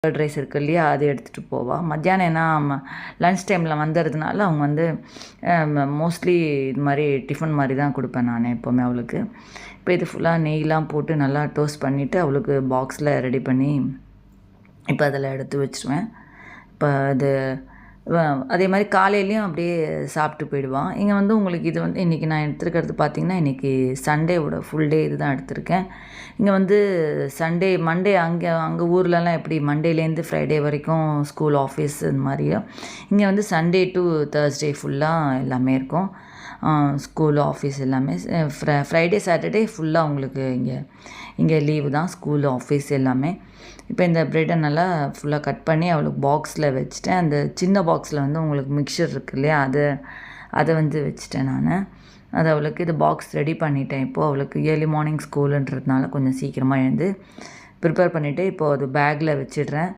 Curd rice இருக்குது இல்லையா, அது எடுத்துகிட்டு போவாள். மத்தியானம் ஏன்னா லன்ச் டைமில் வந்துடுறதுனால அவங்க வந்து மோஸ்ட்லி இது மாதிரி டிஃபன் மாதிரி தான் கொடுப்பேன் நான் எப்போவுமே அவளுக்கு. இப்போ இது ஃபுல்லாக நெய்லாம் போட்டு நல்லா டோஸ்ட் பண்ணிவிட்டு அவளுக்கு பாக்ஸில் ரெடி பண்ணி இப்போ அதில் எடுத்து வச்சுருவேன். இப்போ அது அதே மாதிரி காலையிலையும் அப்படியே சாப்பிட்டு போயிடுவான். இங்கே வந்து உங்களுக்கு இது வந்து இன்றைக்கி நான் எடுத்துருக்கிறது பார்த்திங்கன்னா, இன்றைக்கி சண்டேவோட ஃபுல் டே இது தான் எடுத்திருக்கேன். இங்கே வந்து மண்டே அங்கே ஊர்லலாம் எப்படி மண்டேலேருந்து ஃப்ரைடே வரைக்கும் ஸ்கூல், ஆஃபீஸ் இந்த மாதிரியும் இங்கே வந்து சண்டே டு தேர்ஸ்டே ஃபுல்லாக எல்லாமே இருக்கும். ஸ்கூல், ஆஃபீஸ் எல்லாமே. ஃப்ரைடே, சாட்டர்டே ஃபுல்லாக உங்களுக்கு இங்கே லீவு தான், ஸ்கூல், ஆஃபீஸ் எல்லாமே. இப்போ இந்த ப்ரெட்டை நல்லா ஃபுல்லாக கட் பண்ணி அவளுக்கு பாக்ஸில் வச்சுட்டேன். அந்த சின்ன பாக்ஸில் வந்து உங்களுக்கு மிக்சர் இருக்குது இல்லையா, அதை வந்து வச்சுட்டேன் நான். அது அவளுக்கு இது பாக்ஸ் ரெடி பண்ணிட்டேன். இப்போது அவளுக்கு ஏர்லி மார்னிங் ஸ்கூலுன்றதுனால கொஞ்சம் சீக்கிரமாக எழுந்து ப்ரிப்பேர் பண்ணிவிட்டு இப்போது அது பேக்கில் வச்சிடுறேன்.